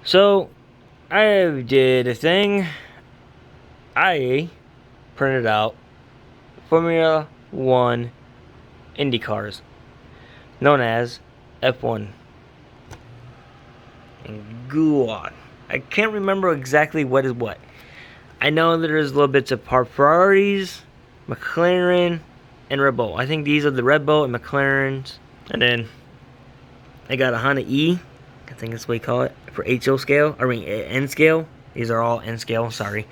So I did a thing. I printed out Formula One IndyCars, known as F1. And go on. I can't remember exactly what is what. I know that there's little bits of Ferraris, McLaren, and Red Bull. I think these are the Red Bull and McLarens. And then I got a Honda E. I think that's what we call it for HO scale. I mean N scale. These are all N scale. Sorry.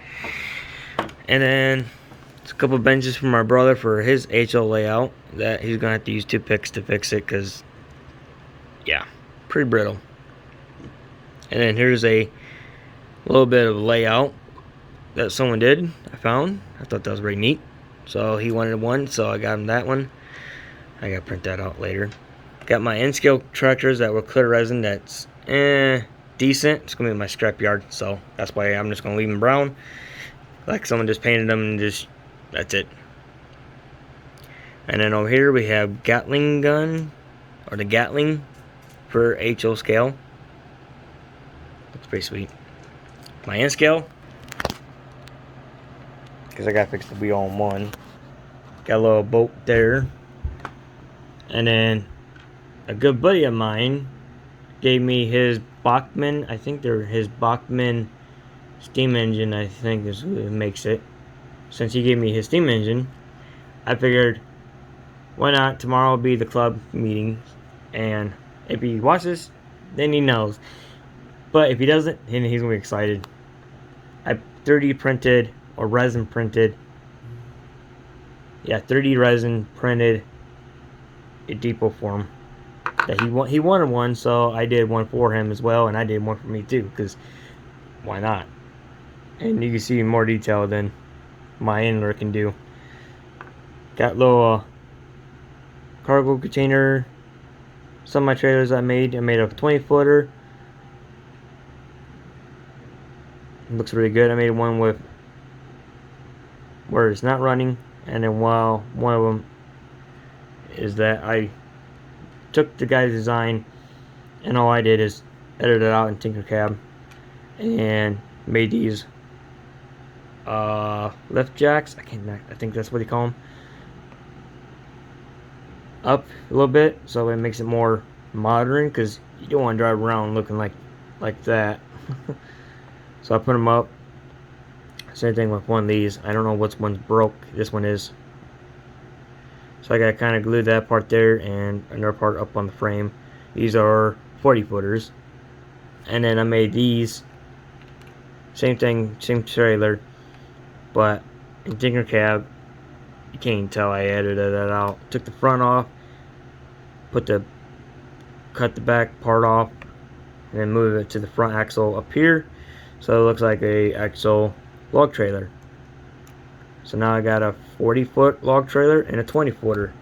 And then a couple benches for my brother for his HO layout that he's gonna have to use 2 picks to fix it because, yeah, pretty brittle. And then here's a little bit of layout that someone did. I found. I thought that was very neat. So he wanted one, so I got him that one. I gotta print that out later. Got my N-scale tractors that were clear resin. That's decent. It's gonna be in my scrap yard, so that's why I'm just gonna leave them brown. Like someone just painted them and just that's it. And then over here we have Gatling gun, or the Gatling for HO scale. Looks pretty sweet. My N scale, because I gotta fix the wheel on one. Got a little bolt there. And then a good buddy of mine gave me his Bachmann. I think they're his Bachmann steam engine. I think is who makes it. Since he gave me his steam engine, I figured, why not? Tomorrow will be the club meeting, and if he watches, then he knows. But if he doesn't, then he's gonna be excited. I 3D printed or resin printed. Yeah, 3D resin printed a depot for him. That he wanted one, so I did one for him as well, and I did one for me too, because why not? And you can see in more detail than my handler can do. Got little cargo container. Some of my trailers I made a 20-footer. Looks really good. I made one with where it's not running, and then while one of them is that I took the guy's design and all I did is edit it out in Tinkercad and made these lift jacks. I think that's what you call them. Up a little bit so it makes it more modern, because you don't want to drive around looking like that. So I put them up. Same thing with one of these. I don't know which one's broke. This one is. So I got to kind of glue that part there and another part up on the frame. These are 40-footers. And then I made these. Same thing, same trailer. But in Tinkercad, you can't even tell I edited that out. Took the front off. Cut the back part off. And then move it to the front axle up here. So it looks like a axle log trailer. So now I got a 40-foot log trailer and a 20-footer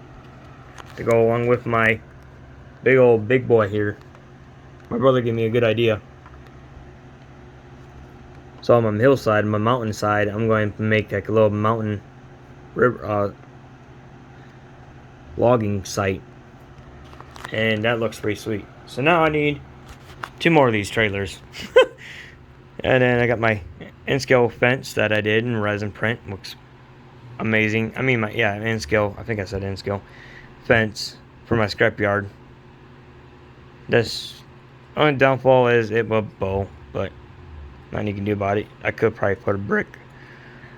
to go along with my big boy here. My brother gave me a good idea. So on my hillside, my mountainside, I'm going to make like a little mountain river, logging site, and that looks pretty sweet. So now I need 2 more of these trailers. And then I got my N-scale fence that I did in resin print. Looks amazing. I mean, N-scale. I think I said N-scale fence for my scrapyard. This only downfall is it will bow, but nothing you can do about it. I could probably put a brick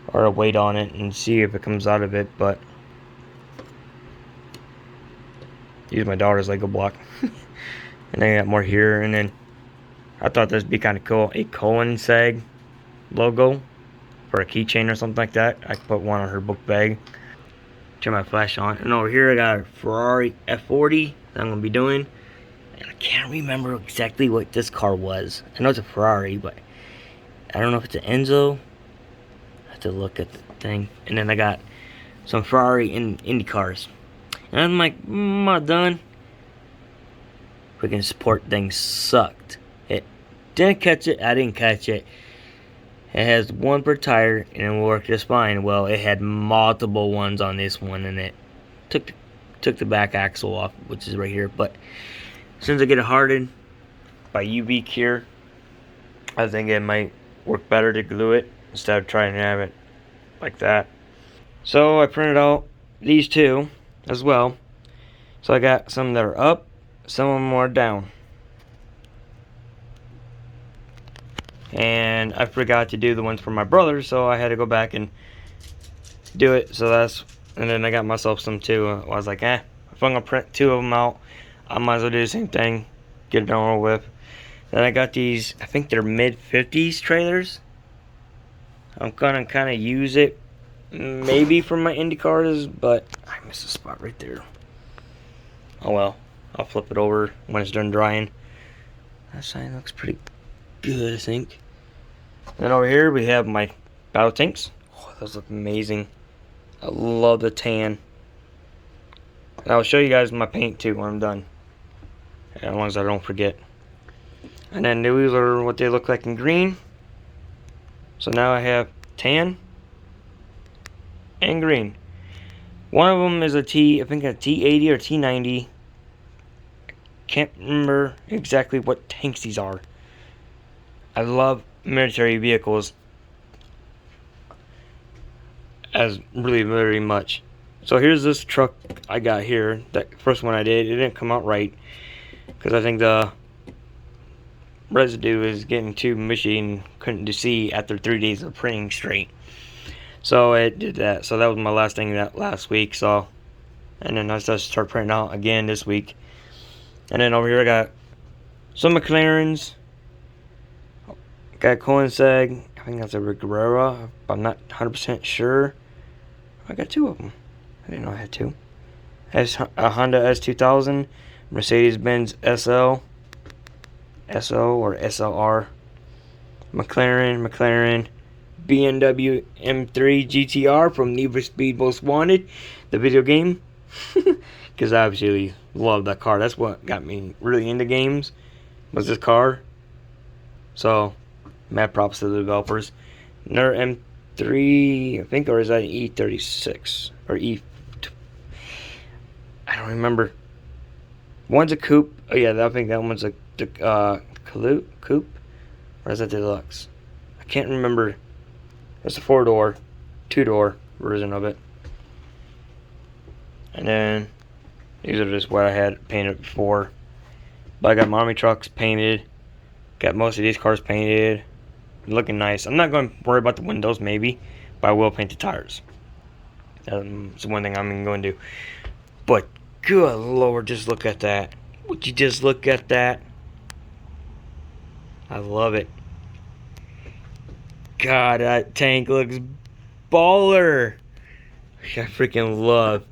or a weight on it and see if it comes out of it, but use my daughter's Lego block. And then I got more here, and then I thought this would be kind of cool. A Cohen Sag logo for a keychain or something like that. I could put one on her book bag. Turn my flash on. And over here I got a Ferrari F40 that I'm going to be doing. And I can't remember exactly what this car was. I know it's a Ferrari, but I don't know if it's an Enzo. I have to look at the thing. And then I got some Ferrari IndyCars. And I'm like, I'm not done. Freaking support thing sucked. It didn't catch it. I didn't catch it. It has one per tire and it worked just fine. Well, it had multiple ones on this one, and it took the back axle off, which is right here. But as soon as I get it hardened by UV cure, I think it might work better to glue it instead of trying to have it like that. So I printed out these two as well. So I got some that are up, some of them are down. And I forgot to do the ones for my brother, so I had to go back and do it. So that's, and then I got myself some too. I was like, if I'm gonna print two of them out, I might as well do the same thing, get it done with. Then I got these, I think they're mid-50s trailers. I'm gonna kind of use it maybe for my indycars, but I missed a spot right there. Oh well, I'll flip it over when it's done drying. That sign looks pretty good, I think. Then over here we have my battle tanks. Oh, those look amazing. I love the tan. And I'll show you guys my paint too when I'm done, as long as I don't forget. And then these are what they look like in green. So now I have tan and green. One of them is a I think a T80 or T90. Can't remember exactly what tanks these are. I love military vehicles as really very much. So here's this truck I got here. That first one I did, it didn't come out right because I think the residue is getting too mushy and couldn't see after 3 days of printing straight. So it did that. So that was my last thing that last week. So, and then I just start printing out again this week. And then over here I got some McLarens. Got Coinseg. I think that's a Regera. I'm not 100% sure. I got two of them. I didn't know I had two. A Honda S2000, Mercedes-Benz SO or SLR, McLaren, BMW M3 GTR from Need for Speed Most Wanted, the video game. Because I absolutely love that car. That's what got me really into games, was this car. So, mad props to the developers. Another M3, I think, or is that an E36? Or I don't remember. One's a coupe. Oh yeah, I think that one's a coupe. Or is that the deluxe? I can't remember. It's a 4-door, 2-door version of it. And then these are just what I had painted before. But I got my army trucks painted. Got most of these cars painted. Looking nice. I'm not going to worry about the windows maybe, but I will paint the tires. That's one thing I'm going to do. But good lord, just look at that. Would you just look at that? I love it. God, that tank looks baller. I freaking love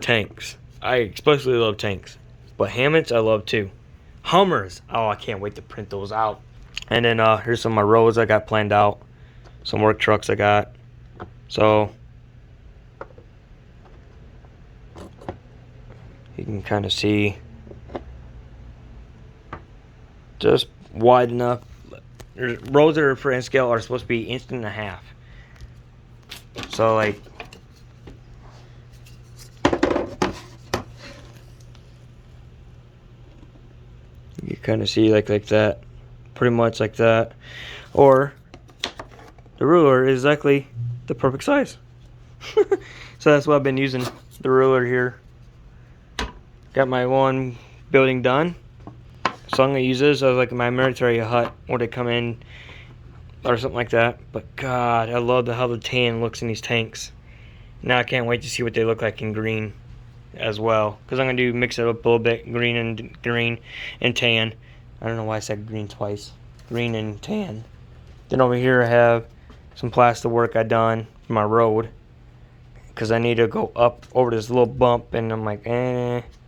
tanks. I especially love tanks. But Hammonds I love too. Hummers. Oh, I can't wait to print those out. And then here's some of my roads I got planned out. Some work trucks I got. So you can kind of see just wide enough. Roads that are for in scale are supposed to be 1.5 inches. So like you kind of see like that, pretty much like that, or the ruler is exactly the perfect size. So that's what I've been using, the ruler here. Got my one building done, so I'm gonna use this as like my military hut when they come in or something like that. But God, I love how the tan looks in these tanks. Now I can't wait to see what they look like in green as well, because I'm gonna mix it up a little bit, green and tan. I don't know why I said green twice. Green and tan. Then over here I have some plaster work I done for my road, because I need to go up over this little bump, and I'm like,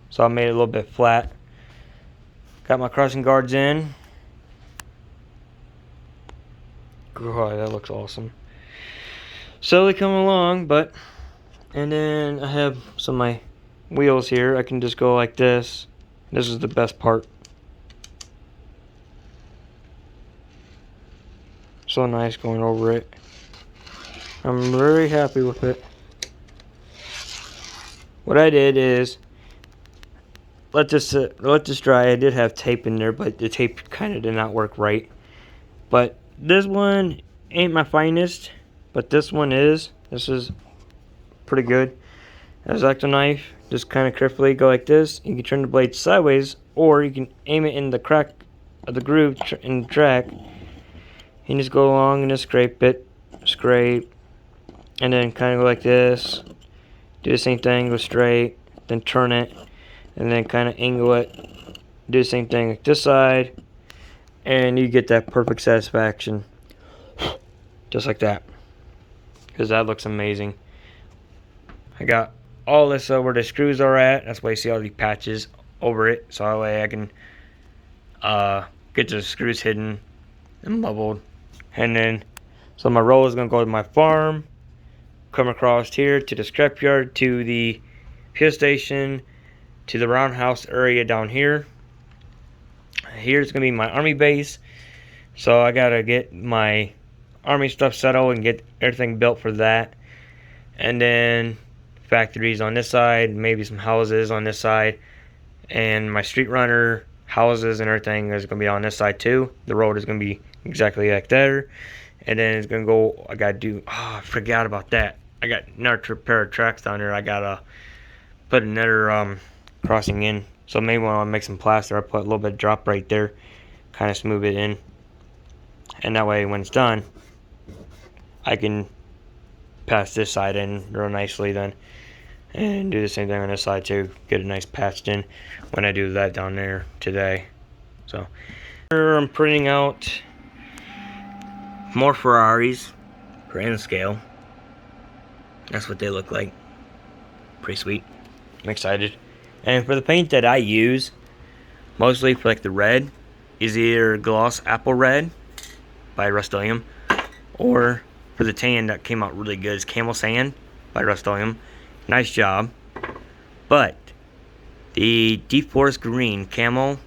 so I made it a little bit flat. Got my crossing guards in. God, that looks awesome. Slowly coming along, but, and then I have some of my wheels here. I can just go like this. This is the best part. So nice going over it. I'm very happy with it. What I did is let this dry. I did have tape in there, but the tape kind of did not work right. But this one ain't my finest, but this one is. This is pretty good. As X-Acto knife, just kind of carefully go like this. You can turn the blade sideways, or you can aim it in the crack of the groove in the track. You just go along and just scrape it, scrape, and then kind of go like this. Do the same thing, go straight, then turn it, and then kind of angle it. Do the same thing like this side, and you get that perfect satisfaction, just like that. Because that looks amazing. I got all this where the screws are at. That's why you see all these patches over it, so that way I can get the screws hidden and leveled. And then, so my roll is going to go to my farm, come across here to the scrapyard, to the fuel station, to the roundhouse area down here. Here's going to be my army base, so I got to get my army stuff settled and get everything built for that. And then factories on this side, maybe some houses on this side, and my street runner houses and everything is going to be on this side too. The road is going to be exactly like there, and then it's going to go, I got to do, I forgot about that. I got another pair of tracks down there. I got to put another crossing in, so maybe when I make some plaster, I put a little bit of drop right there, kind of smooth it in, and that way when it's done, I can pass this side in real nicely then, and do the same thing on this side too, get a nice patched in when I do that down there today. So here I'm printing out more Ferraris for N scale. That's what they look like. Pretty sweet. I'm excited. And for the paint that I use, mostly for like the red, is either Gloss Apple Red by Rust-Oleum, or for the tan that came out really good is Camel Sand by Rust-Oleum. Nice job. But the Deep Forest Green Camel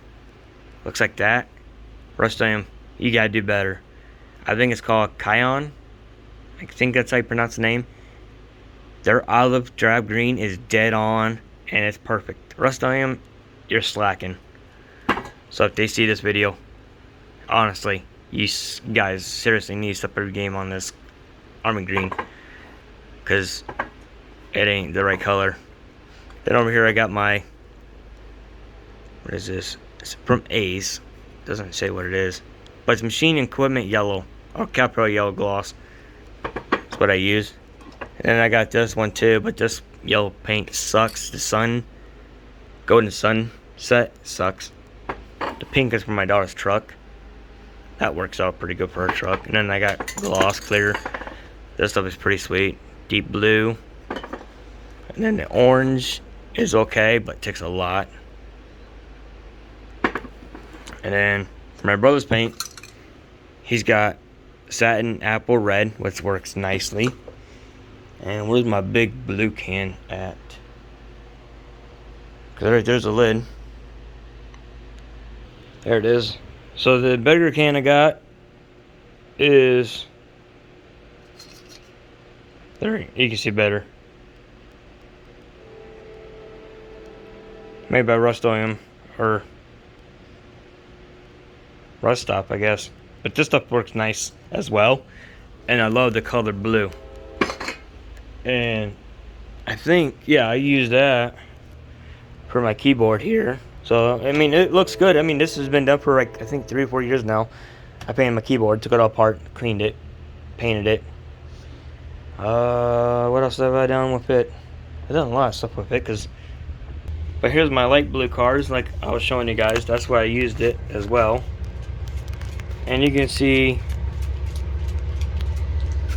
looks like that. Rust-Oleum, you gotta do better. I think it's called Kion. I think that's how you pronounce the name. Their olive drab green is dead on, and it's perfect. Rust-Oleum, you're slacking. So if they see this video, honestly, you guys seriously need to step up your game on this army green, because it ain't the right color. Then over here I got my, what is this? It's from Ace. Doesn't say what it is, but it's machine equipment yellow, or Capital yellow gloss. That's what I use. And then I got this one too, but this yellow paint sucks. The golden sunset sucks. The pink is for my daughter's truck. That works out pretty good for her truck. And then I got gloss clear. This stuff is pretty sweet. Deep blue. And then the orange is okay, but takes a lot. And then for my brother's paint, he's got satin apple red, which works nicely. And where's my big blue can at? Because right there's a lid. There it is. So the bigger can I got is, there, you can see better. Made by Rust-Oleum, or Rust Stop, I guess. But this stuff works nice as well. And I love the color blue. And I think, yeah, I use that for my keyboard here. So, I mean, it looks good. I mean, this has been done for like, I think 3 or 4 years now. I painted my keyboard, took it all apart, cleaned it, painted it. What else have I done with it? I've done a lot of stuff with it, but here's my light blue cars, like I was showing you guys. That's why I used it as well. And you can see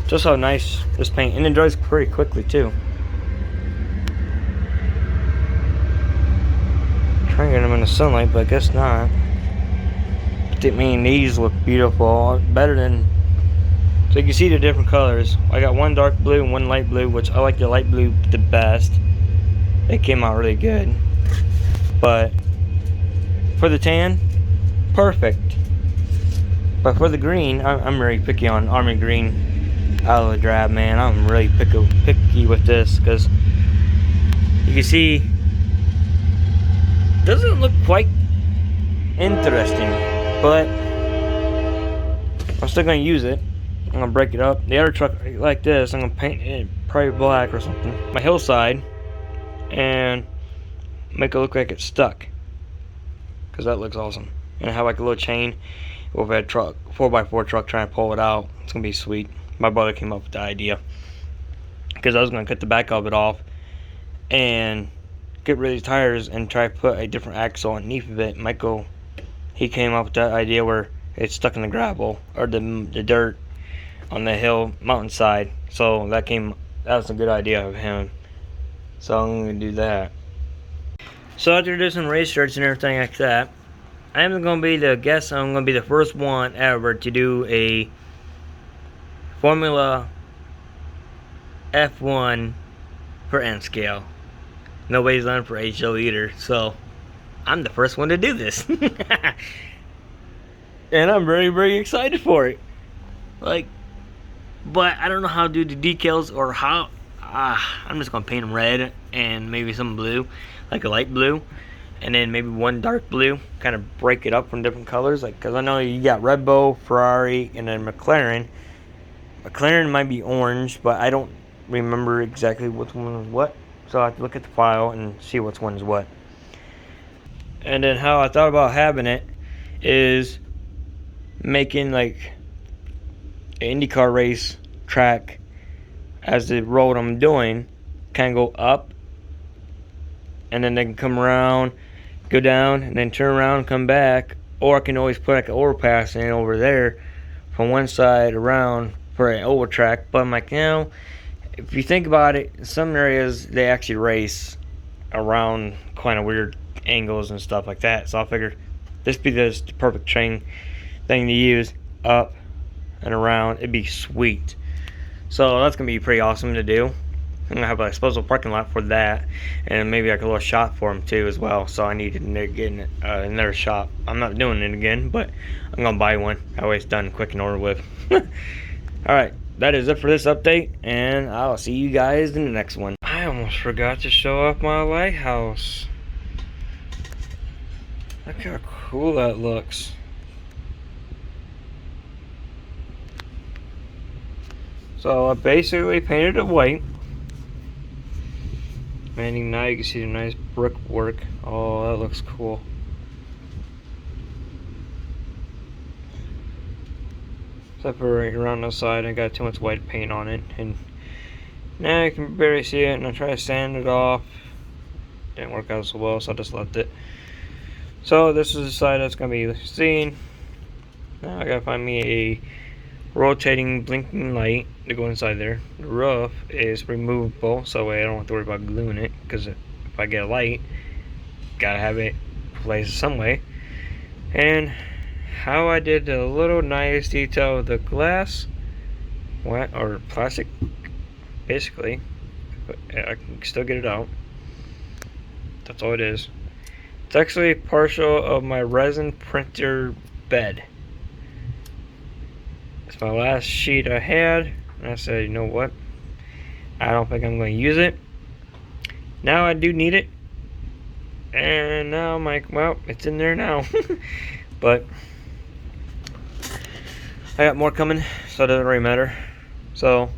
just how nice this paint, and it dries pretty quickly too. Trying to get them in the sunlight, but I guess not. But I mean, these look beautiful, better than. So you can see the different colors. I got one dark blue and one light blue, which I like the light blue the best. It came out really good. But for the tan, perfect. But for the green, I'm really picky on army green olive drab, man. I'm really picky with this, because you can see doesn't look quite interesting, but I'm still gonna use it. I'm gonna break it up. The other truck like this, I'm gonna paint it probably black or something. My hillside, and make it look like it's stuck, because that looks awesome. And have like a little chain with a truck, 4x4 truck, trying to pull it out. It's gonna be sweet. My brother came up with the idea, because I was gonna cut the back of it off and get rid of these tires and try to put a different axle underneath of it. Michael, he came up with that idea where it's stuck in the gravel or the dirt on the hill mountainside. So that was a good idea of him. So I'm gonna do that. So after doing some research and everything like that, I'm gonna be the first one ever to do a Formula F1 for N scale. Nobody's done it for HO either, so I'm the first one to do this. And I'm very, very excited for it. Like, but I don't know how to do the decals or how. I'm just gonna paint them red and maybe some blue, like a light blue, and then maybe one dark blue. Kind of break it up from different colors, like, because I know you got Red Bull, Ferrari, and then McLaren. McLaren might be orange, but I don't remember exactly which one was what. So I have to look at the file and see which one is what. And then how I thought about having it is making like an IndyCar race track as the road I'm doing, kind of go up, and then they can come around, go down, and then turn around, come back. Or I can always put like an overpass in over there from one side around for an oval track. But I'm like, if you think about it, in some areas they actually race around kind of weird angles and stuff like that. So I figured this would be the perfect thing to use, up and around. It'd be sweet. So that's gonna be pretty awesome to do. I'm gonna have a disposable parking lot for that, and maybe like a little shop for them too as well. So I need to get another shop. I'm not doing it again, but I'm gonna buy one. I always done quick and over with. All right. That is it for this update, and I'll see you guys in the next one. I almost forgot to show off my lighthouse. Look how cool that looks. So I basically painted it white. And now you can see the nice brickwork. Oh, that looks cool. Except for right around the side, I got too much white paint on it, and now you can barely see it. And I tried to sand it off, didn't work out so well, so I just left it. So this is the side that's gonna be seen. Now I gotta find me a rotating blinking light to go inside there. The roof is removable, so I don't have to worry about gluing it, because if I get a light, gotta have it placed some way. And how I did a little nice detail of the glass, or plastic, basically, but I can still get it out. That's all it is. It's actually partial of my resin printer bed. It's my last sheet I had, and I said, you know what, I don't think I'm going to use it. Now I do need it, and now I'm like, well, it's in there now. But I got more coming, so it doesn't really matter. So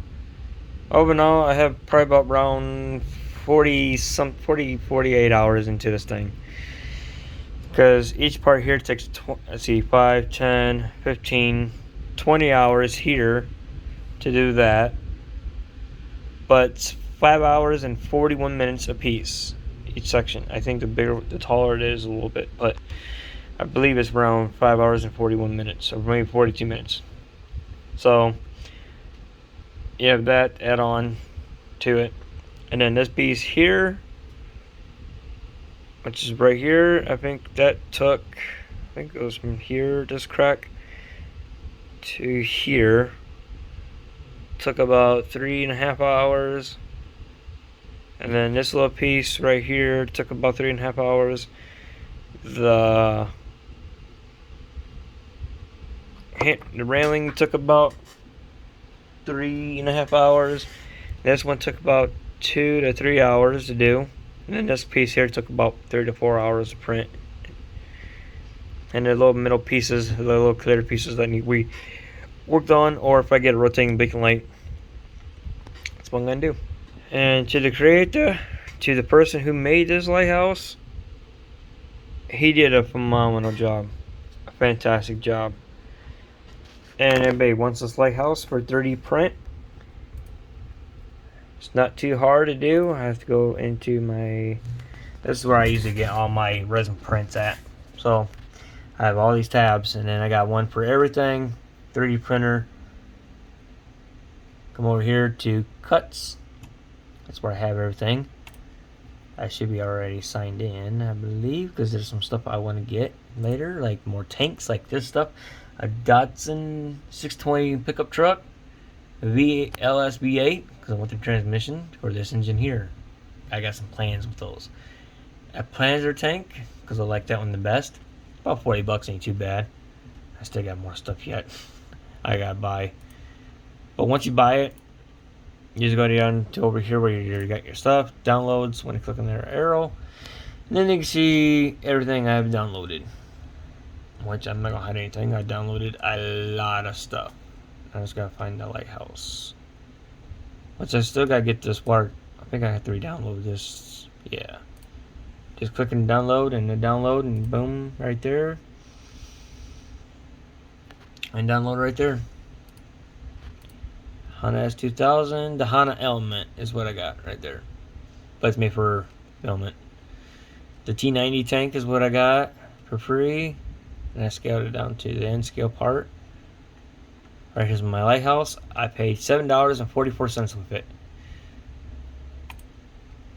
overall, I have probably about around 48 hours into this thing, because each part here takes 5, 10, 15, 20 hours here to do that, but it's 5 hours and 41 minutes a piece each section. I think the taller it is a little bit, but I believe it's around 5 hours and 41 minutes, or maybe 42 minutes. So you have that add on to it. And then this piece here, which is right here, I think it goes from here, this crack, to here. Took about 3.5 hours. And then this little piece right here took about 3.5 hours. The railing took about 3.5 hours. This one took about 2 to 3 hours to do. And then this piece here took about 3 to 4 hours to print. And the little middle pieces, the little clear pieces that we worked on, or if I get a rotating beacon light, that's what I'm gonna do. And to the creator, to the person who made this lighthouse, he did a phenomenal job, a fantastic job. And everybody wants this lighthouse for 3D print. It's not too hard to do. I have to go into my, this is where I usually get all my resin prints at. So I have all these tabs, and then I got one for everything, 3D printer. Come over here to cuts. That's where I have everything. I should be already signed in, I believe, because there's some stuff I want to get later, like more tanks, like this stuff. A Datsun 620 pickup truck, a VLS V8, because I want the transmission for this engine here. I got some plans with those. A Planter tank, because I like that one the best. About 40 bucks, ain't too bad. I still got more stuff yet I gotta buy. But once you buy it, you just go down to over here where you got your stuff, downloads, when you click on their arrow. And then you can see everything I've downloaded. Which I'm not gonna hide anything. I downloaded a lot of stuff. I just gotta find the lighthouse. Which I still gotta get this part. I think I have to re-download this. Yeah. Just click and download and then download and boom, right there. And download right there. Honda S2000, the Honda Element is what I got right there. But it's made for Element. The T90 tank is what I got for free. And I scaled it down to the end scale part. Right here's my lighthouse. I paid $7.44 with it.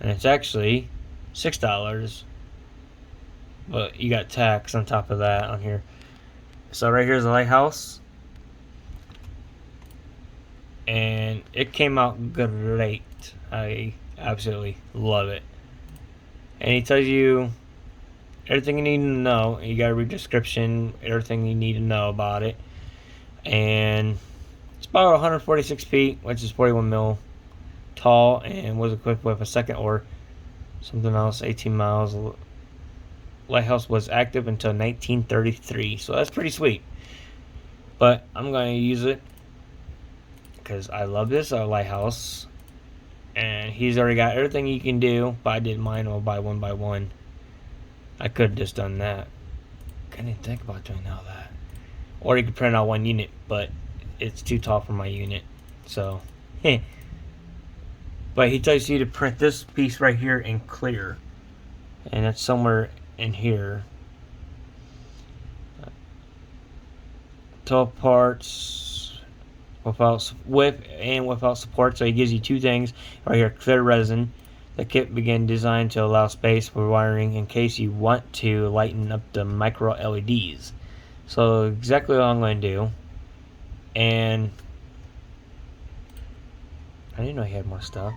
And it's actually $6. But you got tax on top of that on here. So right here's the lighthouse. And it came out great. I absolutely love it. And he tells you everything you need to know. You gotta read the description, everything you need to know about it. And it's about 146 feet, which is 41 mil tall, and was equipped with a second or something else, 18 miles. Lighthouse was active until 1933, so that's pretty sweet. But I'm going to use it because I love this lighthouse, and he's already got everything you can do. But I did mine all by one. I could have just done that. I didn't think about doing all that. Or you could print out one unit, but it's too tall for my unit. So, but he tells you to print this piece right here in clear, and it's somewhere in here. 12 parts without support. So he gives you two things right here: clear resin. The kit began designed to allow space for wiring in case you want to lighten up the micro LEDs. So exactly what I'm going to do. And I didn't know he had more stuff.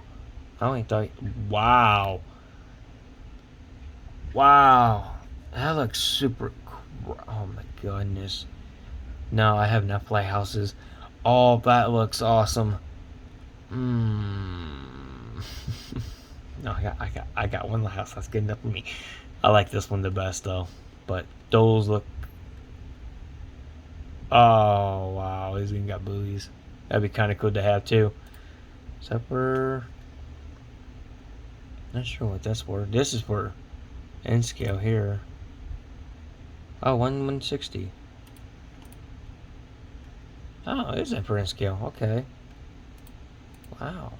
I only thought, wow, that looks super cool. Oh my goodness. No, I have enough lighthouses. Oh, that looks awesome. No, I got one lighthouse. That's good enough for me. I like this one the best though. But those look. Oh wow, he's even got buoys. That'd be kind of cool to have too. Except for, not sure what that's for. This is for N scale here. Oh, 1/160. Oh, is that for N scale? Okay. Wow.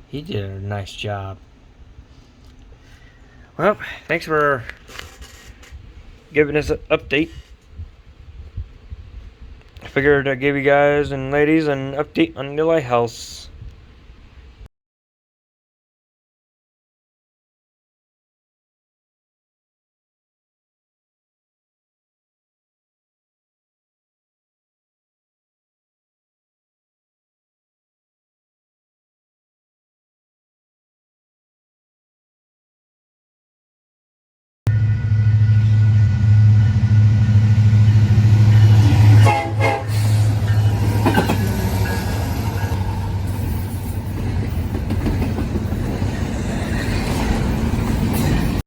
He did a nice job. Well, thanks for giving us an update. I figured I'd give you guys and ladies an update on the lighthouse.